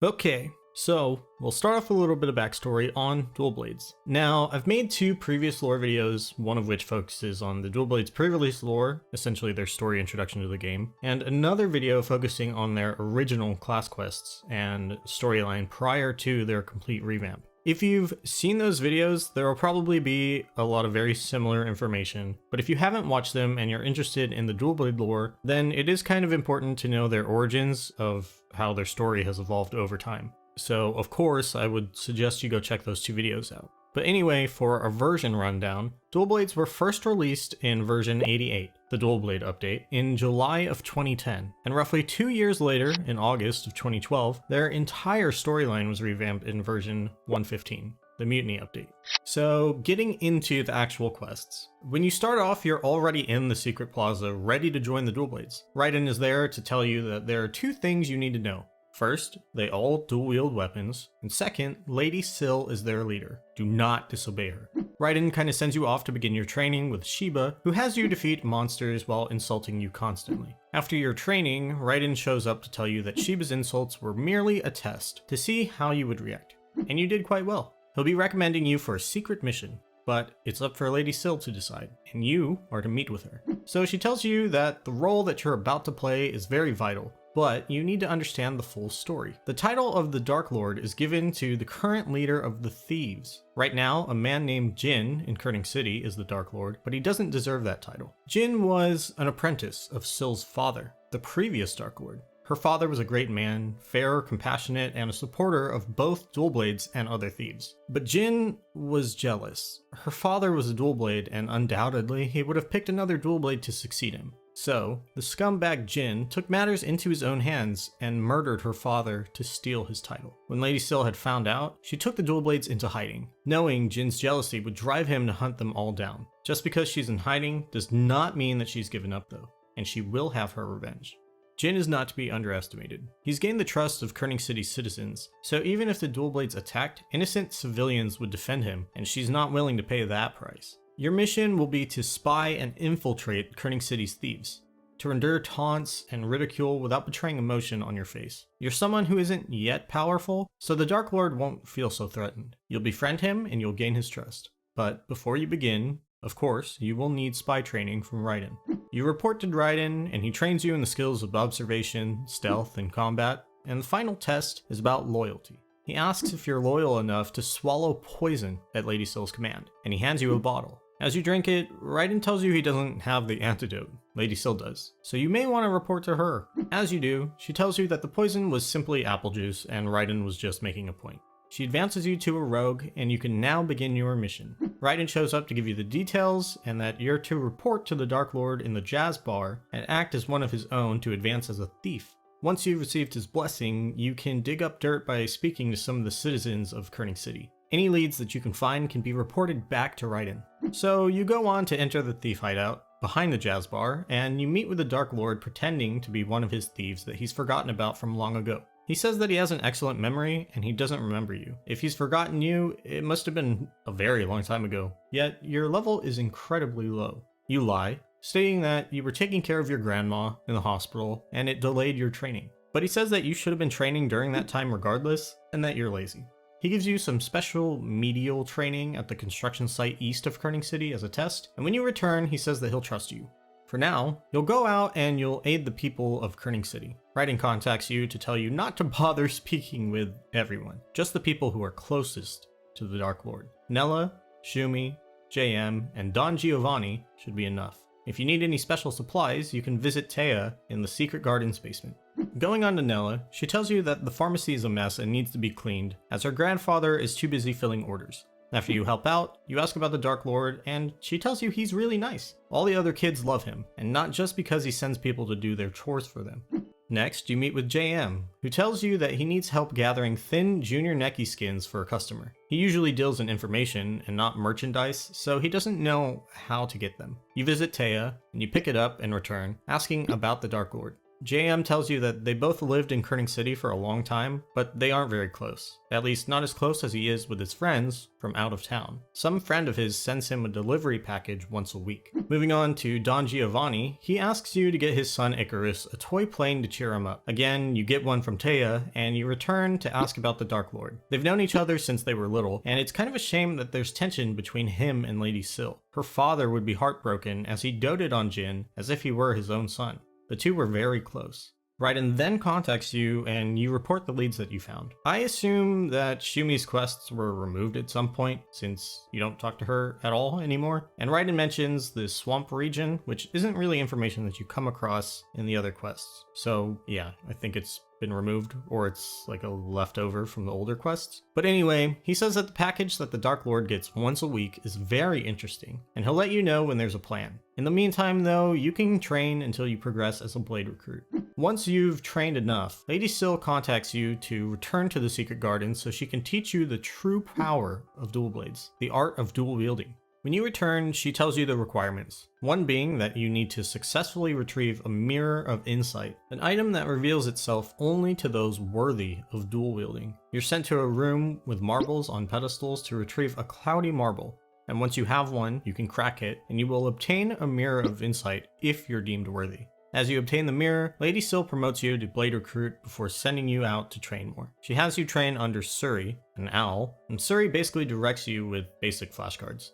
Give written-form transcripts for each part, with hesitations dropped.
Okay, so we'll start off with a little bit of backstory on dual blades. Now, I've made two previous lore videos, one of which focuses on the dual blades pre-release lore, essentially their story introduction to the game, and another video focusing on their original class quests and storyline prior to their complete revamp. If you've seen those videos, there will probably be a lot of very similar information, but if you haven't watched them and you're interested in the dual blade lore, then it is kind of important to know their origins of how their story has evolved over time. So of course, I would suggest you go check those two videos out. But anyway, for a version rundown, dual blades were first released in version 88, the dual blade update, in July of 2010. And roughly 2 years later, in August of 2012, their entire storyline was revamped in version 115, the mutiny update. So getting into the actual quests. When you start off, you're already in the secret plaza, ready to join the dual blades. Raiden is there to tell you that there are two things you need to know. First, they all dual-wield weapons, and second, Lady Syl is their leader. Do not disobey her. Raiden kinda sends you off to begin your training with Shiba, who has you defeat monsters while insulting you constantly. After your training, Raiden shows up to tell you that Shiba's insults were merely a test to see how you would react. And you did quite well. He'll be recommending you for a secret mission, but it's up for Lady Syl to decide, and you are to meet with her. So she tells you that the role that you're about to play is very vital, but you need to understand the full story. The title of the Dark Lord is given to the current leader of the thieves. Right now, a man named Jin in Kerning City is the Dark Lord, but he doesn't deserve that title. Jin was an apprentice of Syl's father, the previous Dark Lord. Her father was a great man, fair, compassionate, and a supporter of both dual blades and other thieves. But Jin was jealous. Her father was a dual blade, and undoubtedly he would have picked another dual blade to succeed him. So, the scumbag Jin took matters into his own hands and murdered her father to steal his title. When Lady Syl had found out, she took the dual blades into hiding, knowing Jin's jealousy would drive him to hunt them all down. Just because she's in hiding does not mean that she's given up though, and she will have her revenge. Jin is not to be underestimated. He's gained the trust of Kerning City's citizens, so even if the dual blades attacked, innocent civilians would defend him, and she's not willing to pay that price. Your mission will be to spy and infiltrate Kerning City's thieves, to endure taunts and ridicule without betraying emotion on your face. You're someone who isn't yet powerful, so the Dark Lord won't feel so threatened. You'll befriend him and you'll gain his trust. But before you begin, of course, you will need spy training from Raiden. You report to Raiden and he trains you in the skills of observation, stealth, and combat, and the final test is about loyalty. He asks if you're loyal enough to swallow poison at Lady Syl's command, and he hands you a bottle. As you drink it, Raiden tells you he doesn't have the antidote. Lady Syl does. So you may want to report to her. As you do, she tells you that the poison was simply apple juice and Raiden was just making a point. She advances you to a rogue and you can now begin your mission. Raiden shows up to give you the details and that you're to report to the Dark Lord in the Jazz Bar and act as one of his own to advance as a thief. Once you've received his blessing, you can dig up dirt by speaking to some of the citizens of Kerning City. Any leads that you can find can be reported back to Raiden. So you go on to enter the thief hideout behind the Jazz Bar, and you meet with the Dark Lord pretending to be one of his thieves that he's forgotten about from long ago. He says that he has an excellent memory and he doesn't remember you. If he's forgotten you, it must have been a very long time ago. Yet your level is incredibly low. You lie, stating that you were taking care of your grandma in the hospital and it delayed your training. But he says that you should have been training during that time regardless and that you're lazy. He gives you some special medial training at the construction site east of Kerning City as a test, and when you return, he says that he'll trust you. For now, you'll go out and you'll aid the people of Kerning City. Raiden contacts you to tell you not to bother speaking with everyone, just the people who are closest to the Dark Lord. Nella, Shumi, JM, and Don Giovanni should be enough. If you need any special supplies, you can visit Taya in the Secret Garden's basement. Going on to Nella, she tells you that the pharmacy is a mess and needs to be cleaned, as her grandfather is too busy filling orders. After you help out, you ask about the Dark Lord, and she tells you he's really nice. All the other kids love him, and not just because he sends people to do their chores for them. Next, you meet with JM, who tells you that he needs help gathering thin junior Neki skins for a customer. He usually deals in information and not merchandise, so he doesn't know how to get them. You visit Taya, and you pick it up and return, asking about the Dark Lord. JM tells you that they both lived in Kerning City for a long time, but they aren't very close. At least not as close as he is with his friends from out of town. Some friend of his sends him a delivery package once a week. Moving on to Don Giovanni, he asks you to get his son Icarus a toy plane to cheer him up. Again, you get one from Taya, and you return to ask about the Dark Lord. They've known each other since they were little, and it's kind of a shame that there's tension between him and Lady Syl. Her father would be heartbroken as he doted on Jin as if he were his own son. The two were very close. Raiden then contacts you and you report the leads that you found. I assume that Shumi's quests were removed at some point since you don't talk to her at all anymore. And Raiden mentions the swamp region, which isn't really information that you come across in the other quests. So yeah, I think it's been removed, or it's like a leftover from the older quests. But anyway, he says that the package that the Dark Lord gets once a week is very interesting, and he'll let you know when there's a plan. In the meantime though, you can train until you progress as a blade recruit. Once you've trained enough, Lady Syl contacts you to return to the Secret Garden so she can teach you the true power of dual blades, the art of dual wielding. When you return, she tells you the requirements. One being that you need to successfully retrieve a Mirror of Insight, an item that reveals itself only to those worthy of dual wielding. You're sent to a room with marbles on pedestals to retrieve a cloudy marble, and once you have one, you can crack it, and you will obtain a Mirror of Insight if you're deemed worthy. As you obtain the mirror, Lady Syl promotes you to Blade Recruit before sending you out to train more. She has you train under Suri, an owl, and Suri basically directs you with basic flashcards.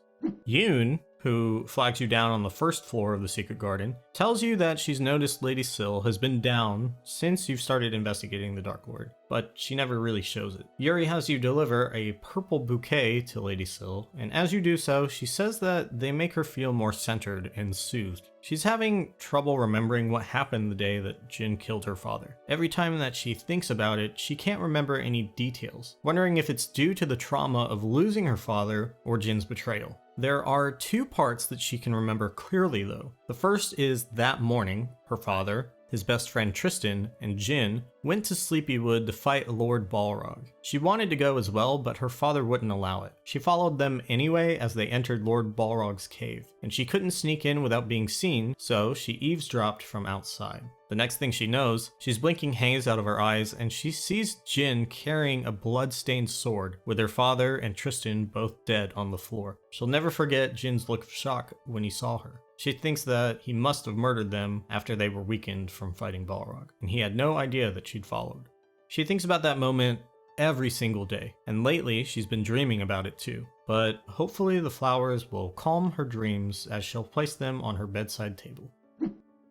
Yoon, who flags you down on the first floor of the Secret Garden, tells you that she's noticed Lady Syl has been down since you've started investigating the Dark Lord, but she never really shows it. Yuri has you deliver a purple bouquet to Lady Syl, and as you do so, she says that they make her feel more centered and soothed. She's having trouble remembering what happened the day that Jin killed her father. Every time that she thinks about it, she can't remember any details, wondering if it's due to the trauma of losing her father or Jin's betrayal. There are two parts that she can remember clearly though. The first is that morning, her father, his best friend Tristan, and Jin went to Sleepywood to fight Lord Balrog. She wanted to go as well, but her father wouldn't allow it. She followed them anyway as they entered Lord Balrog's cave, and she couldn't sneak in without being seen, so she eavesdropped from outside. The next thing she knows, she's blinking haze out of her eyes and she sees Jin carrying a blood-stained sword with her father and Tristan both dead on the floor. She'll never forget Jin's look of shock when he saw her. She thinks that he must have murdered them after they were weakened from fighting Balrog, and he had no idea that she'd followed. She thinks about that moment every single day, and lately she's been dreaming about it too. But hopefully the flowers will calm her dreams as she'll place them on her bedside table.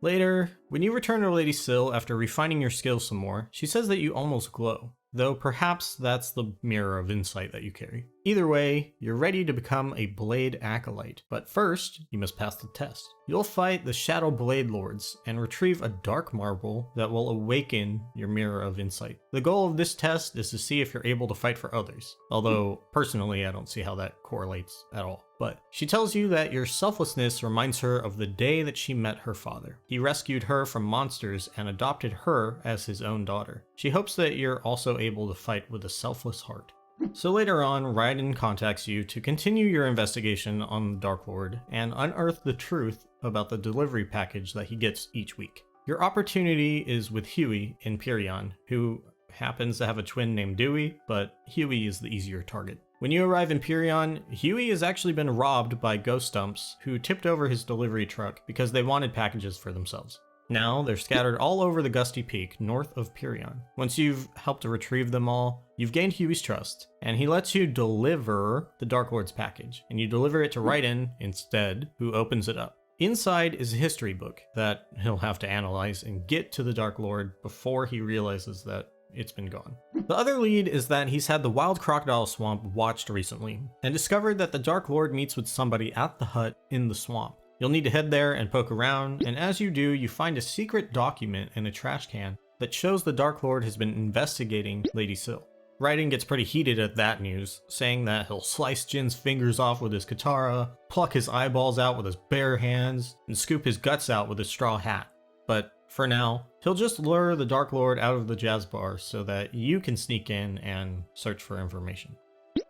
Later, when you return to Lady Syl after refining your skills some more, she says that you almost glow, though perhaps that's the Mirror of Insight that you carry. Either way, you're ready to become a Blade Acolyte, but first, you must pass the test. You'll fight the Shadow Blade Lords and retrieve a dark marble that will awaken your Mirror of Insight. The goal of this test is to see if you're able to fight for others, although personally I don't see how that correlates at all. But she tells you that your selflessness reminds her of the day that she met her father. He rescued her from monsters and adopted her as his own daughter. She hopes that you're also able to fight with a selfless heart. So later on, Raiden contacts you to continue your investigation on the Dark Lord and unearth the truth about the delivery package that he gets each week. Your opportunity is with Huey in Pirion, who happens to have a twin named Dewey, but Huey is the easier target. When you arrive in Pirion, Huey has actually been robbed by ghost stumps who tipped over his delivery truck because they wanted packages for themselves. Now they're scattered all over the Gusty Peak north of Pirion. Once you've helped to retrieve them all, you've gained Huey's trust, and he lets you deliver the Dark Lord's package, and you deliver it to Raiden instead, who opens it up. Inside is a history book that he'll have to analyze and get to the Dark Lord before he realizes that it's been gone. The other lead is that he's had the Wild Crocodile Swamp watched recently, and discovered that the Dark Lord meets with somebody at the hut in the swamp. You'll need to head there and poke around, and as you do, you find a secret document in a trash can that shows the Dark Lord has been investigating Lady Syl. Raiden gets pretty heated at that news, saying that he'll slice Jin's fingers off with his katana, pluck his eyeballs out with his bare hands, and scoop his guts out with his straw hat. But for now, he'll just lure the Dark Lord out of the jazz bar so that you can sneak in and search for information.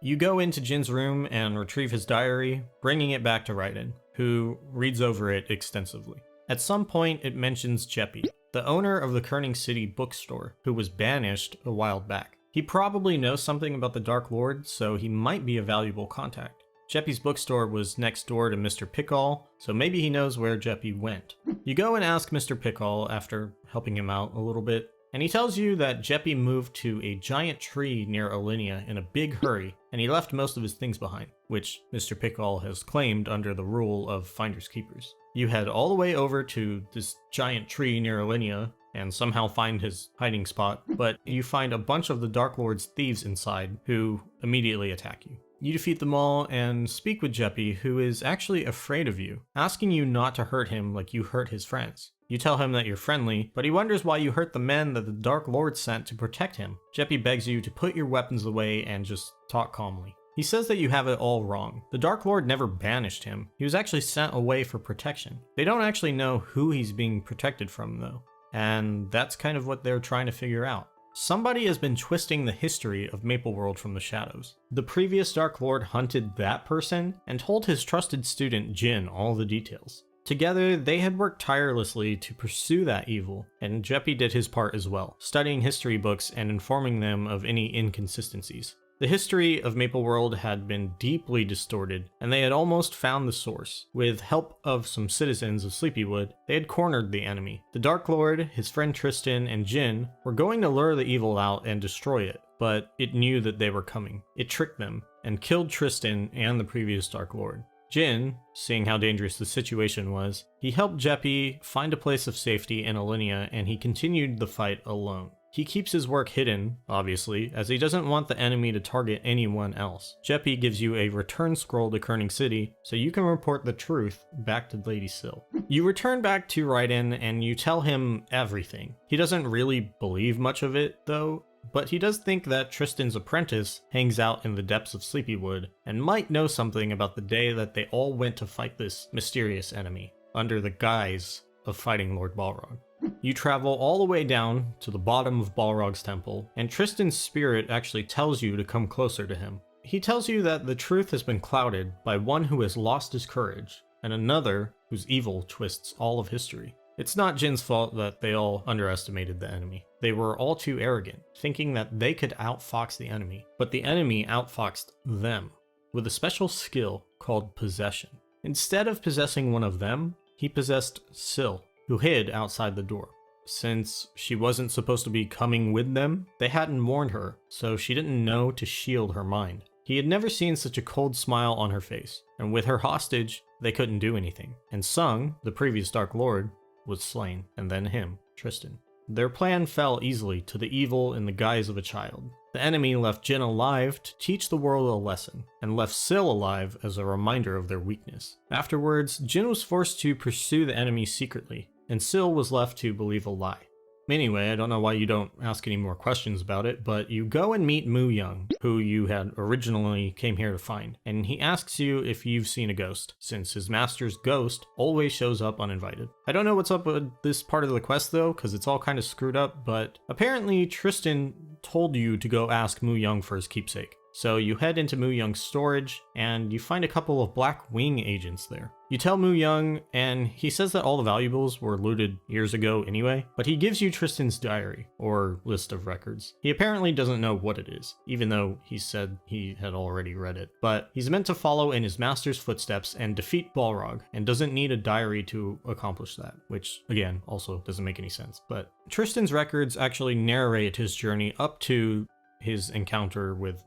You go into Jin's room and retrieve his diary, bringing it back to Raiden, who reads over it extensively. At some point, it mentions Jeppy, the owner of the Kerning City bookstore, who was banished a while back. He probably knows something about the Dark Lord, so he might be a valuable contact. Jeppy's bookstore was next door to Mr. Pickall, so maybe he knows where Jeppy went. You go and ask Mr. Pickall after helping him out a little bit, and he tells you that Jeppy moved to a giant tree near Alinea in a big hurry, and he left most of his things behind, which Mr. Pickall has claimed under the rule of finders keepers. You head all the way over to this giant tree near Alinea and somehow find his hiding spot, but you find a bunch of the Dark Lord's thieves inside who immediately attack you. You defeat them all and speak with Jeppy, who is actually afraid of you, asking you not to hurt him like you hurt his friends. You tell him that you're friendly, but he wonders why you hurt the men that the Dark Lord sent to protect him. Jeppy begs you to put your weapons away and just talk calmly. He says that you have it all wrong. The Dark Lord never banished him. He was actually sent away for protection. They don't actually know who he's being protected from though, and that's kind of what they're trying to figure out. Somebody has been twisting the history of Maple World from the shadows. The previous Dark Lord hunted that person and told his trusted student Jin all the details. Together, they had worked tirelessly to pursue that evil, and Jeppy did his part as well, studying history books and informing them of any inconsistencies. The history of Maple World had been deeply distorted, and they had almost found the source. With help of some citizens of Sleepywood, they had cornered the enemy. The Dark Lord, his friend Tristan, and Jin were going to lure the evil out and destroy it, but it knew that they were coming. It tricked them, and killed Tristan and the previous Dark Lord. Jin, seeing how dangerous the situation was, he helped Jeppy find a place of safety in Alinea, and he continued the fight alone. He keeps his work hidden, obviously, as he doesn't want the enemy to target anyone else. Jeppy gives you a return scroll to Kerning City, so you can report the truth back to Lady Syl. You return back to Raiden and you tell him everything. He doesn't really believe much of it, though, but he does think that Tristan's apprentice hangs out in the depths of Sleepywood, and might know something about the day that they all went to fight this mysterious enemy, under the guise of fighting Lord Balrog. You travel all the way down to the bottom of Balrog's temple, and Tristan's spirit actually tells you to come closer to him. He tells you that the truth has been clouded by one who has lost his courage, and another whose evil twists all of history. It's not Jin's fault that they all underestimated the enemy. They were all too arrogant, thinking that they could outfox the enemy, but the enemy outfoxed them, with a special skill called possession. Instead of possessing one of them, he possessed Syl, who hid outside the door. Since she wasn't supposed to be coming with them, they hadn't warned her, so she didn't know to shield her mind. He had never seen such a cold smile on her face, and with her hostage, they couldn't do anything. And Sung, the previous Dark Lord, was slain, and then him, Tristan. Their plan fell easily to the evil in the guise of a child. The enemy left Jin alive to teach the world a lesson, and left Syl alive as a reminder of their weakness. Afterwards, Jin was forced to pursue the enemy secretly, and Syl was left to believe a lie. Anyway, I don't know why you don't ask any more questions about it, but you go and meet Mu Young, who you had originally came here to find, and he asks you if you've seen a ghost, since his master's ghost always shows up uninvited. I don't know what's up with this part of the quest though, because it's all kind of screwed up, but apparently Tristan told you to go ask Mu Young for his keepsake. So you head into Mu Young's storage, and you find a couple of Black Wing agents there. You tell Mu Young, and he says that all the valuables were looted years ago anyway, but he gives you Tristan's diary, or list of records. He apparently doesn't know what it is, even though he said he had already read it. But he's meant to follow in his master's footsteps and defeat Balrog, and doesn't need a diary to accomplish that, which, again, also doesn't make any sense. But Tristan's records actually narrate his journey up to his encounter with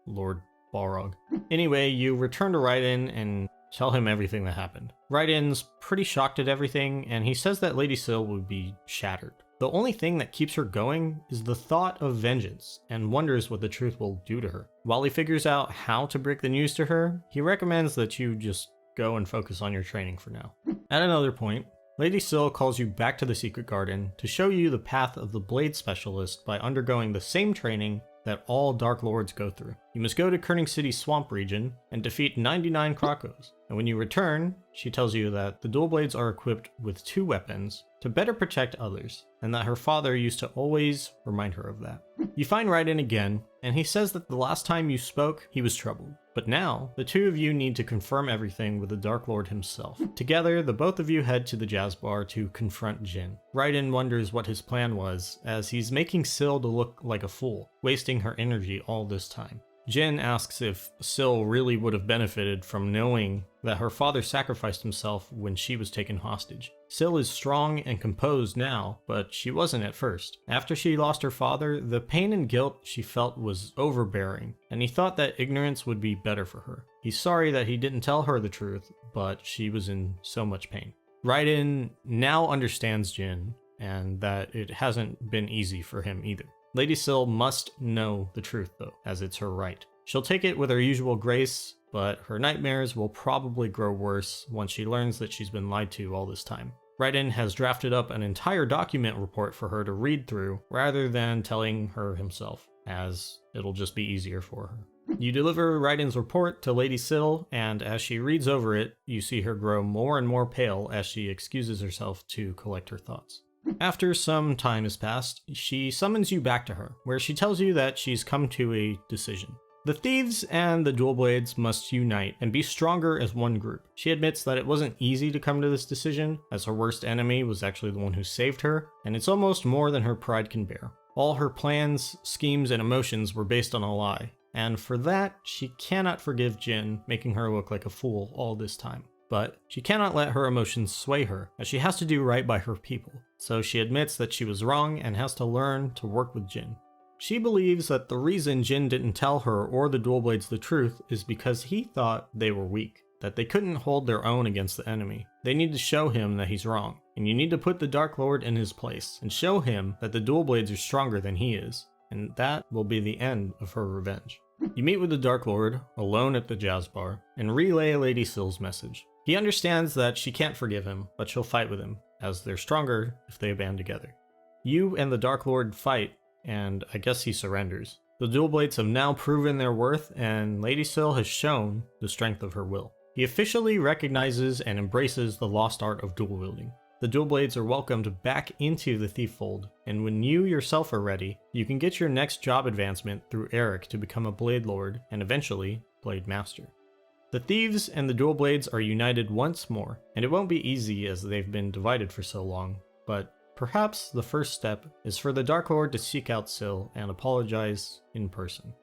Lord Balrog. Anyway, you return to Raiden and tell him everything that happened. Raiden's pretty shocked at everything, and he says that Lady Syl would be shattered. The only thing that keeps her going is the thought of vengeance, and wonders what the truth will do to her. While he figures out how to break the news to her, he recommends that you just go and focus on your training for now. At another point, Lady Syl calls you back to the Secret Garden to show you the path of the Blade Specialist by undergoing the same training that all Dark Lords go through. You must go to Kerning City Swamp region and defeat 99 Krakos. And when you return, she tells you that the dual blades are equipped with 2 weapons to better protect others, and that her father used to always remind her of that. You find Raiden again, and he says that the last time you spoke, he was troubled. But now, the 2 of you need to confirm everything with the Dark Lord himself. Together, the both of you head to the jazz bar to confront Jin. Raiden wonders what his plan was, as he's making Syl to look like a fool, wasting her energy all this time. Jin asks if Syl really would have benefited from knowing that her father sacrificed himself when she was taken hostage. Syl is strong and composed now, but she wasn't at first. After she lost her father, the pain and guilt she felt was overbearing, and he thought that ignorance would be better for her. He's sorry that he didn't tell her the truth, but she was in so much pain. Raiden now understands Jin, and that it hasn't been easy for him either. Lady Syl must know the truth though, as it's her right. She'll take it with her usual grace, but her nightmares will probably grow worse once she learns that she's been lied to all this time. Raiden has drafted up an entire document report for her to read through, rather than telling her himself, as it'll just be easier for her. You deliver Raiden's report to Lady Syl, and as she reads over it, you see her grow more and more pale as she excuses herself to collect her thoughts. After some time has passed, she summons you back to her, where she tells you that she's come to a decision. The thieves and the dual blades must unite and be stronger as one group. She admits that it wasn't easy to come to this decision, as her worst enemy was actually the one who saved her, and it's almost more than her pride can bear. All her plans, schemes, and emotions were based on a lie, and for that, she cannot forgive Jin, making her look like a fool all this time. But she cannot let her emotions sway her, as she has to do right by her people. So she admits that she was wrong and has to learn to work with Jin. She believes that the reason Jin didn't tell her or the dual blades the truth is because he thought they were weak, that they couldn't hold their own against the enemy. They need to show him that he's wrong, and you need to put the Dark Lord in his place and show him that the dual blades are stronger than he is, and that will be the end of her revenge. You meet with the Dark Lord, alone at the jazz bar, and relay Lady Syl's message. He understands that she can't forgive him, but she'll fight with him, as they're stronger if they band together. You and the Dark Lord fight, and I guess he surrenders. The dual blades have now proven their worth, and Lady Syl has shown the strength of her will. He officially recognizes and embraces the lost art of dual wielding. The dual blades are welcomed back into the thief fold, and when you yourself are ready, you can get your next job advancement through Eric to become a Blade Lord, and eventually, Blade Master. The thieves and the dual blades are united once more, and it won't be easy as they've been divided for so long, but perhaps the first step is for the Dark Lord to seek out Syl and apologize in person.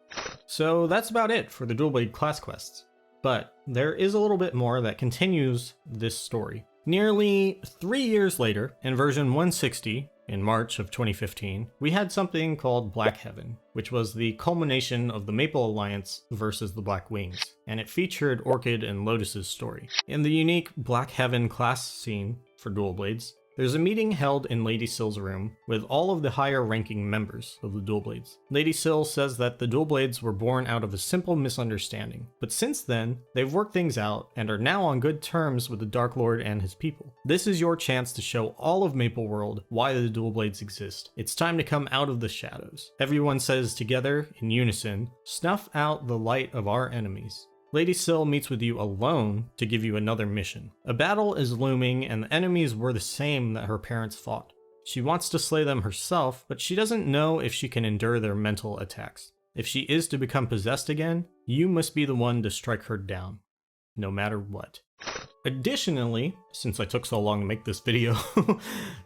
So that's about it for the dual blade class quests, but there is a little bit more that continues this story. Nearly 3 years later, in version 160, in March of 2015, we had something called Black Heaven, which was the culmination of the Maple Alliance versus the Black Wings, and it featured Orchid and Lotus's story. In the unique Black Heaven class scene for dual blades, there's a meeting held in Lady Syl's room with all of the higher ranking members of the dual blades. Lady Syl says that the dual blades were born out of a simple misunderstanding, but since then, they've worked things out and are now on good terms with the Dark Lord and his people. This is your chance to show all of Maple World why the dual blades exist. It's time to come out of the shadows. Everyone says together, in unison, snuff out the light of our enemies. Lady Syl meets with you alone to give you another mission. A battle is looming and the enemies were the same that her parents fought. She wants to slay them herself, but she doesn't know if she can endure their mental attacks. If she is to become possessed again, you must be the one to strike her down, no matter what. Additionally, since I took so long to make this video,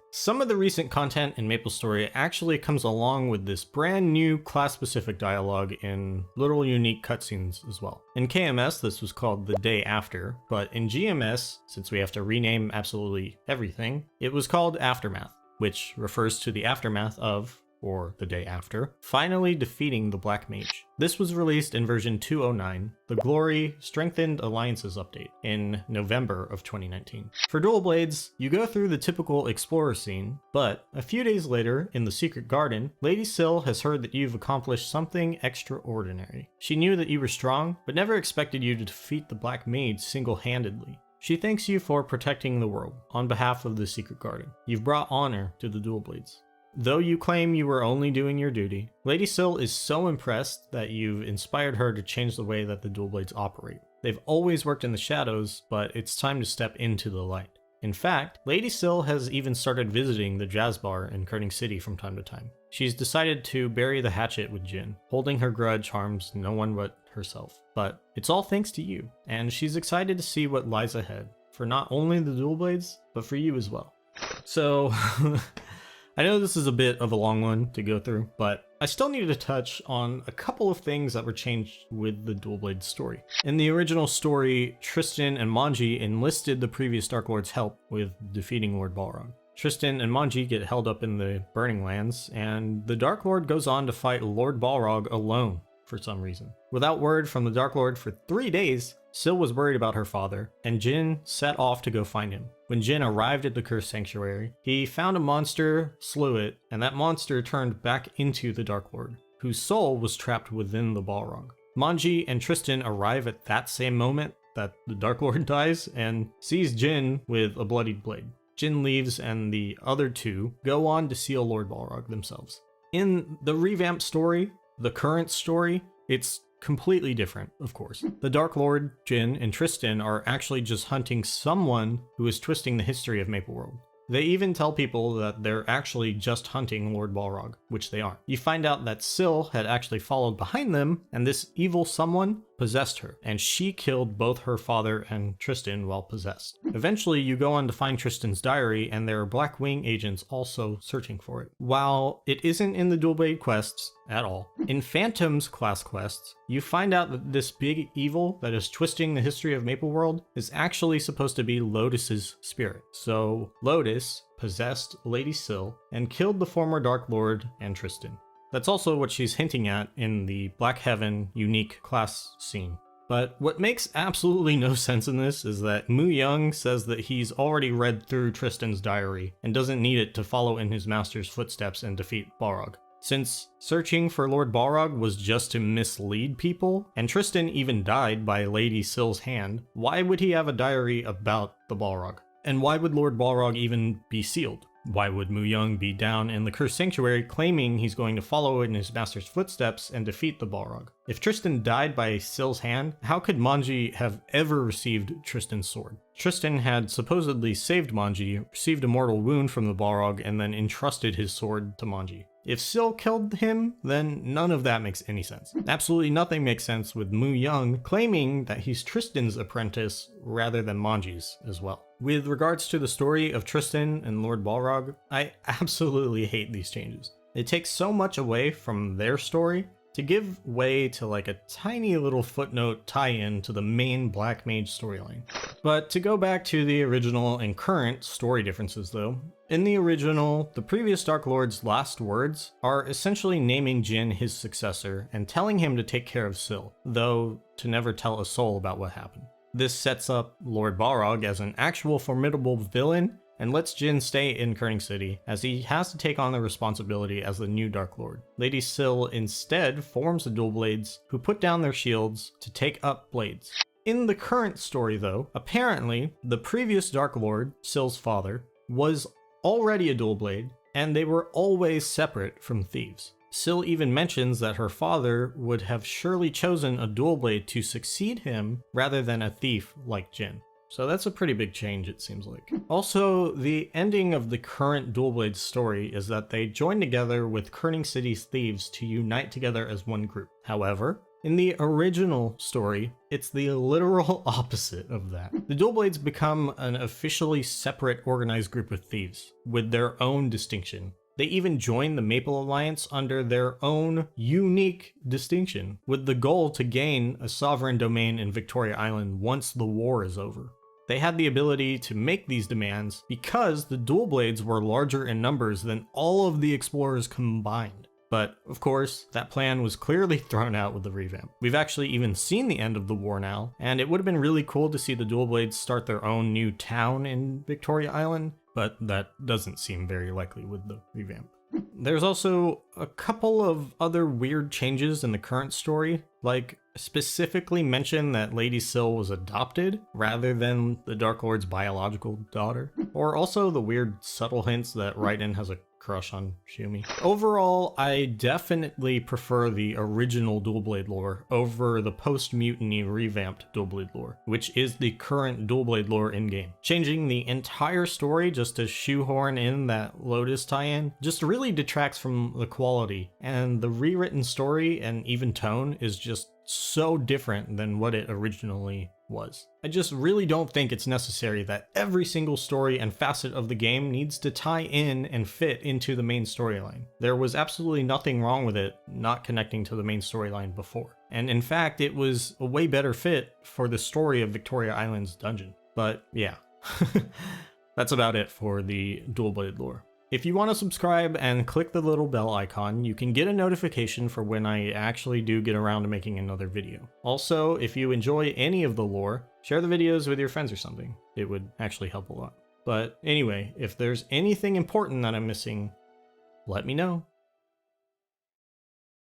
some of the recent content in MapleStory actually comes along with this brand new class-specific dialogue in little unique cutscenes as well. In KMS, this was called The Day After, but in GMS, since we have to rename absolutely everything, it was called Aftermath, which refers to the aftermath of, or the day after, finally defeating the Black Mage. This was released in version 209, the Glory Strengthened Alliances update, in November of 2019. For dual blades, you go through the typical explorer scene, but a few days later, in the Secret Garden, Lady Syl has heard that you've accomplished something extraordinary. She knew that you were strong, but never expected you to defeat the Black Mage single-handedly. She thanks you for protecting the world on behalf of the Secret Garden. You've brought honor to the dual blades. Though you claim you were only doing your duty, Lady Syl is so impressed that you've inspired her to change the way that the dual blades operate. They've always worked in the shadows, but it's time to step into the light. In fact, Lady Syl has even started visiting the jazz bar in Kerning City from time to time. She's decided to bury the hatchet with Jin. Holding her grudge harms no one but herself. But it's all thanks to you, and she's excited to see what lies ahead, for not only the dual blades, but for you as well. So, I know this is a bit of a long one to go through, but I still needed to touch on a couple of things that were changed with the Dual Blades story. In the original story, Tristan and Manji enlisted the previous Dark Lord's help with defeating Lord Balrog. Tristan and Manji get held up in the Burning Lands, and the Dark Lord goes on to fight Lord Balrog alone for some reason. Without word from the Dark Lord for 3 days, Syl was worried about her father, and Jin set off to go find him. When Jin arrived at the Cursed Sanctuary, he found a monster, slew it, and that monster turned back into the Dark Lord, whose soul was trapped within the Balrog. Manji and Tristan arrive at that same moment that the Dark Lord dies and sees Jin with a bloodied blade. Jin leaves and the other two go on to seal Lord Balrog themselves. In the revamped story, the current story, it's completely different, of course. The Dark Lord, Jin, and Tristan are actually just hunting someone who is twisting the history of Maple World. They even tell people that they're actually just hunting Lord Balrog, which they aren't. You find out that Syl had actually followed behind them, and this evil someone possessed her, and she killed both her father and Tristan while possessed. Eventually, you go on to find Tristan's diary, and there are Black Wing agents also searching for it. While it isn't in the Dual Blade quests at all, in Phantom's class quests, you find out that this big evil that is twisting the history of Maple World is actually supposed to be Lotus's spirit. So Lotus possessed Lady Syl and killed the former Dark Lord and Tristan. That's also what she's hinting at in the Black Heaven unique class scene. But what makes absolutely no sense in this is that Mu Young says that he's already read through Tristan's diary and doesn't need it to follow in his master's footsteps and defeat Balrog. Since searching for Lord Balrog was just to mislead people, and Tristan even died by Lady Syl's hand, why would he have a diary about the Balrog? And why would Lord Balrog even be sealed? Why would Mu Young be down in the Cursed Sanctuary claiming he's going to follow in his master's footsteps and defeat the Balrog? If Tristan died by Syl's hand, how could Manji have ever received Tristan's sword? Tristan had supposedly saved Manji, received a mortal wound from the Balrog, and then entrusted his sword to Manji. If Syl killed him, then none of that makes any sense. Absolutely nothing makes sense with Mu Young claiming that he's Tristan's apprentice rather than Manji's as well. With regards to the story of Tristan and Lord Balrog, I absolutely hate these changes. It takes so much away from their story to give way to like a tiny little footnote tie-in to the main Black Mage storyline. But to go back to the original and current story differences though, in the original, the previous Dark Lord's last words are essentially naming Jin his successor and telling him to take care of Syl, though to never tell a soul about what happened. This sets up Lord Balrog as an actual formidable villain and lets Jin stay in Kerning City, as he has to take on the responsibility as the new Dark Lord. Lady Syl instead forms the Dual Blades, who put down their shields to take up blades. In the current story though, apparently the previous Dark Lord, Syl's father, was already a Dual Blade, and they were always separate from thieves. Syl even mentions that her father would have surely chosen a Dual Blade to succeed him rather than a thief like Jin. So that's a pretty big change, it seems like. Also, the ending of the current Dual Blades story is that they join together with Kerning City's thieves to unite together as one group. However, in the original story, it's the literal opposite of that. The Dual Blades become an officially separate organized group of thieves, with their own distinction. They even join the Maple Alliance under their own unique distinction, with the goal to gain a sovereign domain in Victoria Island once the war is over. They had the ability to make these demands because the Dual Blades were larger in numbers than all of the explorers combined. But, of course, that plan was clearly thrown out with the revamp. We've actually even seen the end of the war now, and it would have been really cool to see the Dual Blades start their own new town in Victoria Island, but that doesn't seem very likely with the revamp. There's also a couple of other weird changes in the current story, like specifically mention that Lady Syl was adopted rather than the Dark Lord's biological daughter, or also the weird subtle hints that Raiden has a crush on Shumi. Overall, I definitely prefer the original Dual Blade lore over the post-mutiny revamped Dual Blade lore, which is the current Dual Blade lore in-game. Changing the entire story just to shoehorn in that Lotus tie-in just really detracts from the quality, and the rewritten story and even tone is just so different than what it originally was. I just really don't think it's necessary that every single story and facet of the game needs to tie in and fit into the main storyline. There was absolutely nothing wrong with it not connecting to the main storyline before. And in fact, it was a way better fit for the story of Victoria Island's dungeon. But yeah, that's about it for the Dual Blade lore. If you want to subscribe and click the little bell icon, you can get a notification for when I actually do get around to making another video. Also, if you enjoy any of the lore, share the videos with your friends or something. It would actually help a lot. But anyway, if there's anything important that I'm missing, let me know.